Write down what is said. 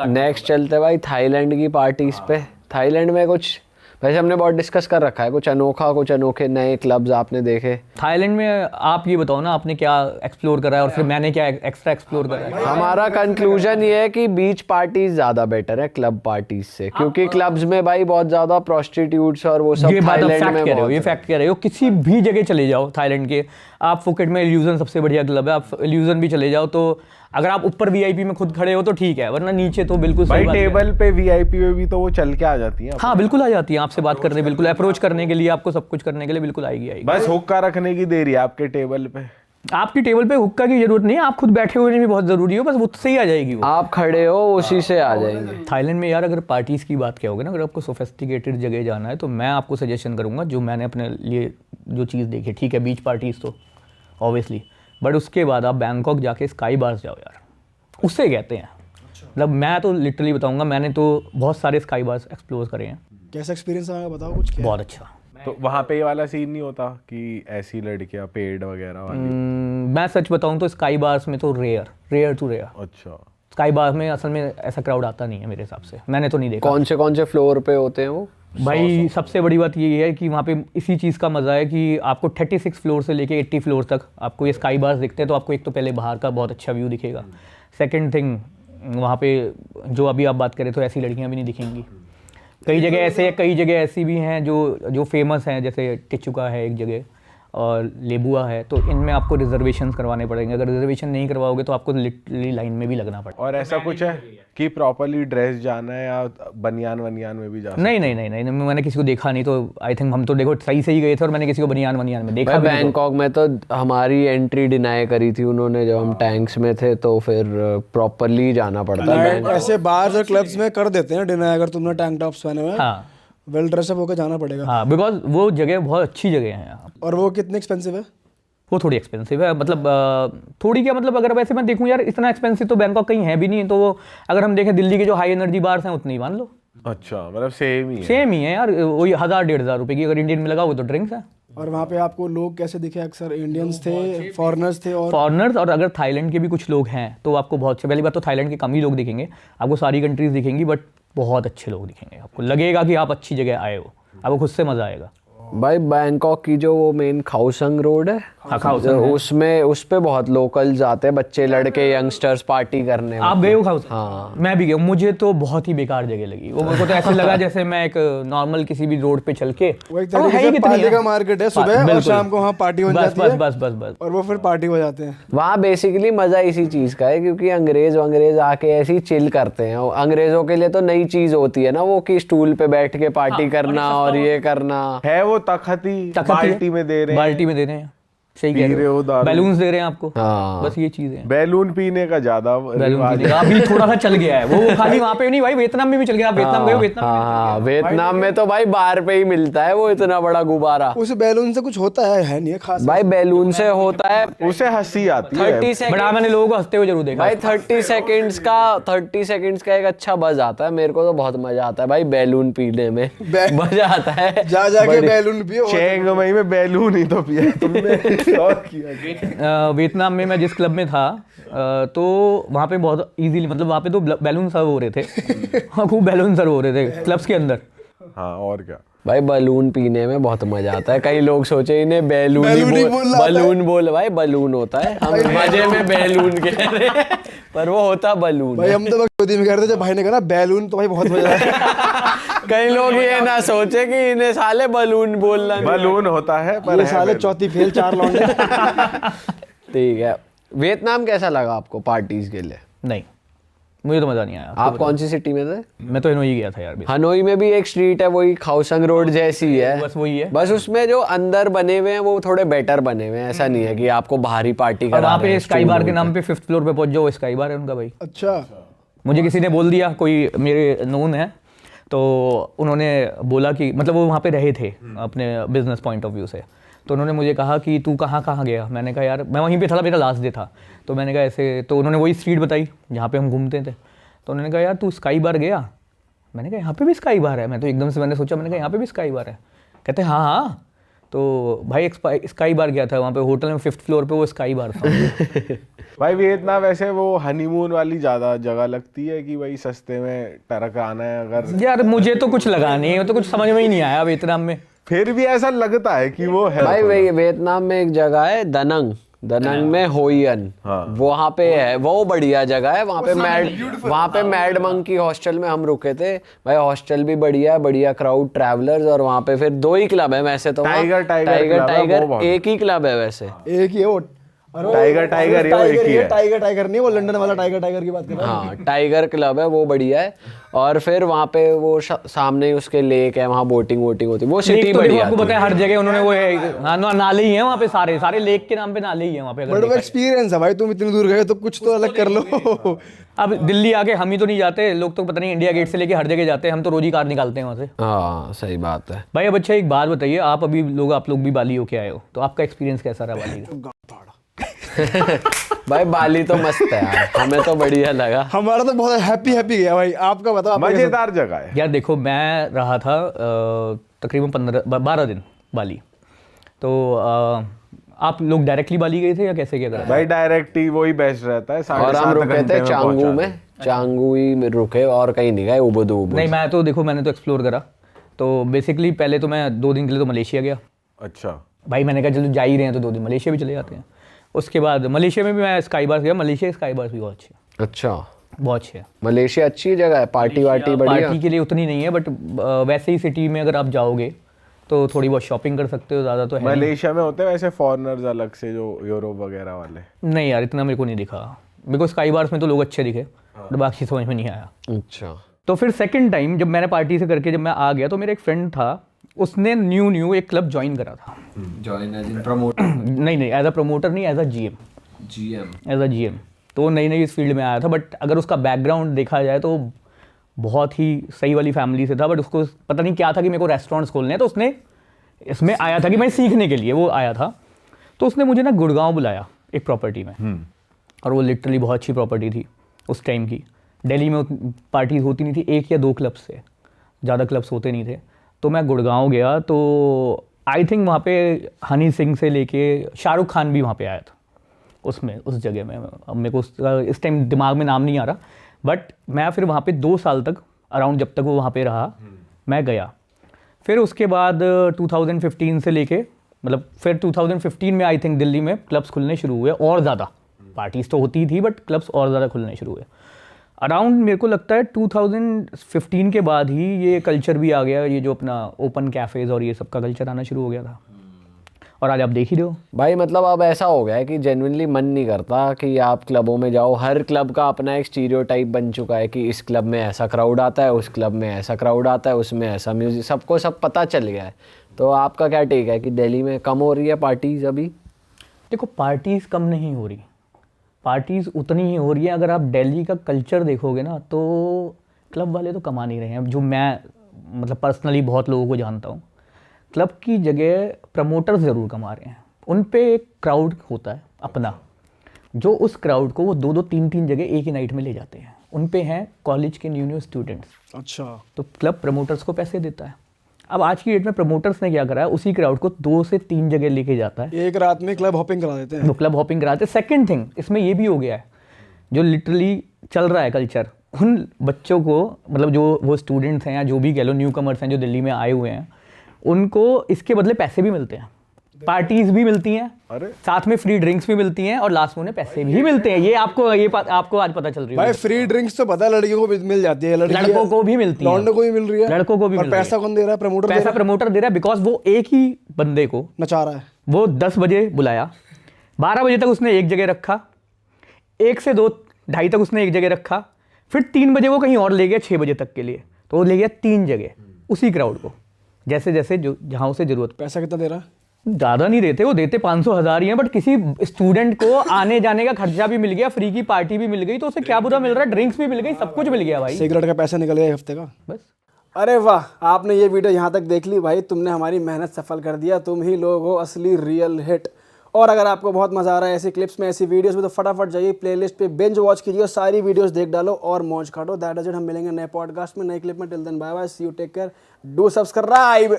Next चलते भाई Thailand की पार्टीज पे। थाईलैंड में कुछ वैसे हमने बहुत डिस्कस कर रखा है, कुछ अनोखा, कुछ अनोखे नए क्लब्स आपने देखे? थाईलैंड में आप ये बताओ ना, आपने क्या एक्सप्लोर करा है और फिर मैंने क्या एक्स्ट्रा एक्सप्लोर करा है? हमारा कंक्लूजन ये है कि बीच पार्टीज ज्यादा बेटर है क्लब पार्टीज से, क्योंकि क्लब्स में भाई बहुत ज्यादा प्रोस्टिट्यूट्स और वो सब थाईलैंड में कह रहे हो, ये फैक्ट कह रहे हो। किसी भी जगह चले जाओ थाईलैंड के, आप फुकेट में इल्यूजन सबसे बढ़िया क्लब है, आप इल्यूजन भी चले जाओ तो अगर आप ऊपर वीआईपी में खुद खड़े हो तो ठीक है, वरना नीचे तो बिल्कुल भाई टेबल पे वीआईपी में भी तो वो चल के आ जाती है। हाँ बिल्कुल आ जाती है, आपसे बात करने, बिल्कुल अप्रोच करने के लिए, आपको सब कुछ करने के लिए बिल्कुल आएगी। बस हुक्का रखने की देरी है आपके टेबल पे। आपकी टेबल पे हुक्का की जरूरत नहीं है, आप खुद बैठे हुए भी बहुत जरूरी हो, बस उससे ही आ जाएगी वो। आप खड़े हो उसी से आ जाएंगे। थाईलैंड में यार अगर पार्टीज की बात क्या होगी ना, अगर आपको सोफिस्टिकेटेड जगह जाना है तो मैं आपको सजेशन करूंगा, जो मैंने अपने लिए जो चीज़ देखी, ठीक है बीच पार्टीज तो ऑब्वियसली, बट उसके बाद आप बैंकॉक जाके स्काई बार्स जाओ यार, उससे कहते हैं। मतलब मैं तो लिटरली बताऊंगा, मैंने तो बहुत सारे स्काई बार्स एक्सप्लोर करे हैं। कैसा एक्सपीरियंस रहा बताओ कुछ? बहुत अच्छा। तो वहाँ पे ये वाला सीन नहीं होता कि ऐसी लड़कियाँ पेड वगैरह वाली? मैं सच बताऊं तो स्काई बार्स में तो रेयर टू रेयर। अच्छा, स्काई बार में असल में ऐसा क्राउड आता नहीं है मेरे हिसाब से, मैंने तो नहीं देखा। कौन से फ्लोर पे होते हैं वो? भाई सबसे बड़ी बात ये है कि वहाँ पे इसी चीज़ का मज़ा है कि आपको 36 फ्लोर से लेके 80 फ्लोर तक आपको ये स्काई बार्स दिखते हैं। तो आपको एक तो पहले बाहर का बहुत अच्छा व्यू दिखेगा, सेकंड थिंग वहाँ पे जो अभी आप बात करें तो ऐसी लड़कियाँ भी नहीं दिखेंगी। कई जगह ऐसे है, कई जगह ऐसी भी हैं जो फेमस हैं, जैसे टिचुका है एक जगह और लेबुआ है, तो इनमें आपको रिजर्वेशन करवाने पड़ेंगे। अगर रिजर्वेशन नहीं करवाओगे तो आपको लिटरली लाइन में भी लगना पड़ेगा। और ऐसा कुछ है कि प्रॉपर्ली ड्रेस जाना है या बनियान में भी जा? नहीं, मैंने किसी को देखा नहीं, तो आई थिंक हम तो देखो सही गए थे और मैंने किसी को बनियान में देखा। बैंकॉक में तो हमारी एंट्री डिनाई करी थी उन्होंने जब हम टैंक्स में थे, तो फिर प्रॉपर्ली जाना पड़ता है। ऐसे बार्स और क्लब्स में कर देते हैं डिनाई अगर तुमने टैंक टॉप्स पहने हुए। हाँ, वेल ड्रेसअप होकर जाना पड़ेगा। हाँ, बिकॉज वो जगह बहुत अच्छी जगह है यहाँ। और वो कितने एक्सपेंसिव है? वो थोड़ी एक्सपेंसिव है, मतलब थोड़ी क्या, मतलब अगर वैसे मैं देखूँ यार इतना एक्सपेंसिव तो बैंकॉक कहीं है भी नहीं। तो वो अगर हम देखें दिल्ली के जो हाई एनर्जी बार्स हैं उतने ही मान लो। अच्छा, मतलब सेम ही है यार, वही 1000-1500 रुपये की अगर इंडियन में लगाओगे तो ड्रिंक्स है। और वहाँ पे आपको लोग कैसे दिखे? अक्सर इंडियंस थे, फॉरेनर्स थे? और अगर थाईलैंड के भी कुछ लोग हैं तो आपको बहुत अच्छे, पहली बात तो थाईलैंड के कम ही लोग दिखेंगे, आपको सारी कंट्रीज दिखेंगी, बट बहुत अच्छे लोग दिखेंगे। आपको लगेगा कि आप अच्छी जगह आए हो, आपको खुद से मज़ा आएगा। भाई बैंकॉक की जो वो मेन खाउसंग रोड है, उसमें उस पे बहुत लोकल्स आते हैं, बच्चे लड़के यंगस्टर्स पार्टी करने। आप गए हो खाउसंग? हाँ, मैं भी गया। मुझे तो बहुत ही बेकार जगह लगी वो। मेरे को तो ऐसे लगा जैसे मैं एक नॉर्मल किसी भी रोड पे चल के, वो एक तरीके से पार्टी का मार्केट है, सुबह और शाम को वहाँ पार्टी हो जाती है। बस और वो फिर पार्टी हो जाते हैं वहाँ। बेसिकली मजा इसी चीज का है, क्योंकि अंग्रेज आके ऐसी चिल करते हैं। अंग्रेजों के लिए तो नई चीज होती है ना वो, कि स्टूल पे बैठ के पार्टी करना और ये करना है। वो तखती बाल्टी में दे रहे हैं, सही कह रहे हो, बैलून्स दे रहे हैं आपको। हाँ, बस ये चीज़ है। बैलून पीने का ज्यादा रिवाज है। अभी थोड़ा सा चल गया है वो खाली वहाँ पे नहीं भाई, वियतनाम में भी चल गया। आप वियतनाम गए हो? वियतनाम में तो भाई बार पे ही मिलता है वो इतना बड़ा गुब्बारा। उस बैलून से कुछ होता है नहीं है खास? भाई बैलून से होता है, उसे हंसी आती है। 30 सेकंड, बड़ा मैंने लोगों को हंसते हुए जरूर देखा भाई 30 सेकंड्स का एक अच्छा बज आता है। मेरे को तो बहुत मजा आता है भाई बैलून पीने में, मजा आता है। जाके बैलून पियो। चेंग मई में बैलून ही तो पिया तुमने और किया। वियतनाम में मैं जिस क्लब में था तो वहाँ पे बहुत इजीली, मतलब वहाँ पे तो बैलून सर्व हो रहे थे। खूब बैलून सर्व हो रहे थे क्लब्स के अंदर। हाँ, और क्या भाई बलून पीने में बहुत मजा आता है। कई लोग सोचे इन्हें बलून बोल भाई बलून होता है, हम मजे में बैलून कह रहे हैं, पर वो होता बलून। भाई हम तो खुद ही में कह रहे थे, जब भाई ने कहा ना बैलून, तो भाई बहुत मजा आया। कई लोग ये ना सोचे कि इन्हें साले बलून बोलना, बलून होता है पर ये साले चौथी फेल 4 लौंडे। ठीक है। वियतनाम कैसा लगा आपको पार्टीज के लिए? नहीं, मुझे तो मजा नहीं आया। आप कौन सी सिटी में थे? मैं तो हनोई गया था यार। हनोई में भी एक स्ट्रीट है, वही खाउसंग रोड जैसी है, बस वही है। बस उसमें जो अंदर बने हुए हैं वो थोड़े बेटर बने हुए हैं। ऐसा नहीं है कि आपको बाहरी पार्टी करा वहाँ पे स्काई बार के नाम पे 5th फ्लोर पे पहुंच जाओ, स्काई बार है उनका भाई। अच्छा, मुझे किसी ने बोल दिया, कोई मेरे नोन है, तो उन्होंने बोला कि मतलब वो वहाँ पे रहे थे अपने बिजनेस पॉइंट ऑफ व्यू से, तो उन्होंने मुझे कहा कि तू कहाँ गया। मैंने कहा यार मैं वहीं पे था, मेरा लास्ट डे था। तो मैंने कहा ऐसे, तो उन्होंने वही स्ट्रीट बताई जहाँ पे हम घूमते थे। तो उन्होंने कहा यार तू स्काई बार गया? मैंने कहा यहाँ पे भी स्काई बार है। मैं तो एकदम से मैंने सोचा, मैंने कहा यहाँ पे भी स्काई बार है। कहते हाँ। तो भाई एक स्काई बार गया था वहाँ पे होटल में 5th फ्लोर पे वो स्काई बार था। भाई वियतनाम वैसे वो हनीमून वाली ज्यादा जगह लगती है कि भाई सस्ते में टरक आना है अगर, यार मुझे तो कुछ लगा नहीं, तो कुछ समझ में ही नहीं आया वियतनाम में। फिर भी ऐसा लगता है कि वो है भाई थोड़ा। वियतनाम में एक जगह है दनंग, दनंग में होयन, वहाँ पे है, वो बढ़िया जगह है। वहाँ पे मैड मंकी हॉस्टल में हम रुके थे भाई। हॉस्टल भी बढ़िया है, बढ़िया क्राउड, ट्रैवलर्स, और वहाँ पे फिर 2 ही क्लब है वैसे तो। टाइगर एक ही क्लब है वैसे। एक ही है वो, टाइगर ये एक ही है। टाइगर नहीं, वो लंदन वाला टाइगर की बात कर रहा है। हाँ टाइगर क्लब है, वो बढ़िया है। और फिर वहाँ पे वो सामने ही उसके लेक है, वहाँ बोटिंग होती है, वो सिटी तो बढ़िया आपको पता है हर जगह उन्होंने वो हाँ नाले ही हैं वहाँ पे, सारे लेक के नाम पे नाले ही हैं वहाँ पे। बट वो एक्सपीरियंस है भाई, तुम इतनी दूर गए तो कुछ तो अलग कर लो। अब दिल्ली आके हम ही तो नहीं जाते, लोग तो पता नहीं इंडिया गेट से लेके हर जगह जाते हैं, हम तो रोज ही कार निकालते हैं वहाँ से। हाँ सही बात है भाई अब अच्छा एक बात बताइए, आप लोग भी बाली होके आए हो, तो आपका एक्सपीरियंस कैसा रहा बाली का? भाई बाली तो मस्त है यार, हमें तो बढ़िया लगा। हमारा तो बहुत हैप्पी गया भाई। आपका बताओ, मजेदार जगह है यार देखो मैं रहा था तकरीबन 12 दिन बाली। तो आप लोग डायरेक्टली बाली गए थे या कैसे क्या करा? भाई डायरेक्ट ही वही बेस्ट रहता है। और हम रुके थे चांगू में, चांगू ही रुके और कहीं नहीं गए उबुद। नहीं मैं तो देखो मैंने तो एक्सप्लोर करा। तो बेसिकली पहले तो मैं 2 दिन के लिए तो मलेशिया गया। अच्छा भाई मैंने कहा चलो जा ही रहे हैं तो 2 दिन मलेशिया भी चले जाते हैं। उसके बाद मलेशिया में भी मैं स्काई बार्स गया। मलेशिया स्काई बार्स भी बहुत अच्छे हैं। अच्छा बहुत अच्छे हैं। मलेशिया अच्छी जगह है, पार्टी वार्टी बढ़िया। पार्टी के लिए उतनी नहीं है बट वैसे ही सिटी में अगर आप जाओगे तो थोड़ी बहुत शॉपिंग कर सकते हो, ज़्यादा तो है नहीं। मलेशिया में होते हैं वैसे फॉरेनर्स अलग से जो यूरोप वगैरह वाले? नहीं यार इतना मेरे को नहीं दिखा, बिकॉज स्काई बार्स में तो लोग अच्छे दिखे बट बाकी समझ में नहीं आया। अच्छा तो फिर सेकंड टाइम जब मैंने पार्टी से करके जब मैं आ गया तो मेरा एक फ्रेंड था, उसने न्यू एक क्लब ज्वाइन करा था। Join as in promoter? नहीं एज अ प्रमोटर नहीं, एज अ जीएम। तो नई इस फील्ड में आया था। बट अगर उसका बैकग्राउंड देखा जाए तो बहुत ही सही वाली फैमिली से था, बट उसको पता नहीं क्या था कि मेरे को रेस्टोरेंट्स खोलने हैं, तो उसने इसमें आया था कि मैं सीखने के लिए वो आया था। तो उसने मुझे ना गुड़गांव बुलाया एक प्रॉपर्टी में, और वो लिटरली बहुत अच्छी प्रॉपर्टी थी उस टाइम की। दिल्ली में पार्टीज होती नहीं थी, 1 या 2 क्लब्स से ज़्यादा क्लब्स होते नहीं थे। तो मैं गुड़गांव गया तो आई थिंक वहाँ पे हनी सिंह से लेके शाहरुख खान भी वहाँ पे आया था उसमें, उस जगह में। अब मेरे को उसका इस टाइम दिमाग में नाम नहीं आ रहा, बट मैं फिर वहाँ पे 2 साल तक अराउंड जब तक वो वहाँ पे रहा मैं गया। फिर उसके बाद 2015 से लेके मतलब फिर 2015 में आई थिंक दिल्ली में क्लब्स खुलने शुरू हुए और ज़्यादा। पार्टीज तो होती थी बट क्लब्स और ज़्यादा खुलने शुरू हुए। अराउंड मेरे को लगता है 2015 के बाद ही ये कल्चर भी आ गया, ये जो अपना ओपन कैफ़ेज़ और ये सब का कल्चर आना शुरू हो गया था। और आज आप देख ही रहे हो भाई, मतलब अब ऐसा हो गया है कि जेन्युइनली मन नहीं करता कि आप क्लबों में जाओ। हर क्लब का अपना एक स्टीरियोटाइप बन चुका है कि इस क्लब में ऐसा क्राउड आता है, उस क्लब में ऐसा क्राउड आता है, उसमें ऐसा म्यूजिक, सबको सब पता चल गया है। तो आपका क्या टेक है कि दिल्ली में कम हो रही है पार्टीज अभी? देखो पार्टीज़ कम नहीं हो रही, पार्टीज़ उतनी ही हो रही है। अगर आप दिल्ली का कल्चर देखोगे ना तो क्लब वाले तो कमा नहीं रहे हैं। जो मैं मतलब पर्सनली बहुत लोगों को जानता हूँ, क्लब की जगह प्रमोटर्स ज़रूर कमा रहे हैं। उन पे एक क्राउड होता है अपना, जो उस क्राउड को वो 2-2, 3-3 जगह एक ही नाइट में ले जाते हैं। उन पे हैं कॉलेज के न्यू स्टूडेंट्स। अच्छा, तो क्लब प्रमोटर्स को पैसे देता है। अब आज की डेट में प्रमोटर्स ने क्या करा है, उसी क्राउड को 2 से 3 जगह लेके जाता है, एक रात में क्लब हॉपिंग करा देते हैं। वो क्लब हॉपिंग कराते हैं। सेकंड थिंग इसमें ये भी हो गया है, जो लिटरली चल रहा है कल्चर, उन बच्चों को मतलब जो वो स्टूडेंट्स हैं या जो भी कह लो न्यू कमर्स हैं जो दिल्ली में आए हुए हैं, उनको इसके बदले पैसे भी मिलते हैं, पार्टीज भी मिलती हैं, अरे साथ में फ्री ड्रिंक्स भी मिलती हैं और लास्ट में उन्हें पैसे भी मिलते हैं। ये आपको आज पता चल रही है भाई फ्री ड्रिंक्स तो पता है, लड़कियों को भी मिल जाती है, लड़कों को भी मिलती है, लौंडों को भी मिल रही है, लड़कों को भी और मिल रही है। पैसा कौन दे रहा है? प्रमोटर पैसा प्रमोटर दे रहा है, बिकॉज वो एक ही बंदे को नचा रहा है। वो 10 बजे बुलाया, 12 बजे तक उसने एक जगह रखा, 1 से 2, 2:30 तक उसने एक जगह रखा, फिर 3 बजे वो कहीं और ले गया 6 बजे तक के लिए, तो वो ले गया 3 जगह उसी क्राउड को, जैसे जैसे जो जहाँ उसे जरूरत। पैसा कितना दे रहा है? ज़्यादा नहीं देते, वो देते 500-1000 ही हैं, बट किसी स्टूडेंट को आने जाने का खर्चा भी मिल गया, फ्री की पार्टी भी मिल गई, तो उसे क्या बुरा मिल रहा है, ड्रिंक्स भी मिल गई, सब कुछ मिल गया भाई, सिगरेट का पैसा निकल गया एक हफ्ते का बस। अरे वाह, आपने ये वीडियो यहाँ तक देख ली भाई, तुमने हमारी मेहनत सफल कर दिया। तुम ही लोग हो असली रियल हिट। और अगर आपको बहुत मजा आ रहा है ऐसी क्लिप्स में, ऐसी वीडियोस में, तो फटाफट जाइए प्लेलिस्ट पे बिंज वॉच कीजिए और सारी वीडियोस देख डालो और मौज काटो। That is it. हम मिलेंगे नए पॉडकास्ट में, नए क्लिप में। Till then bye bye, see you, take care, do subscribe.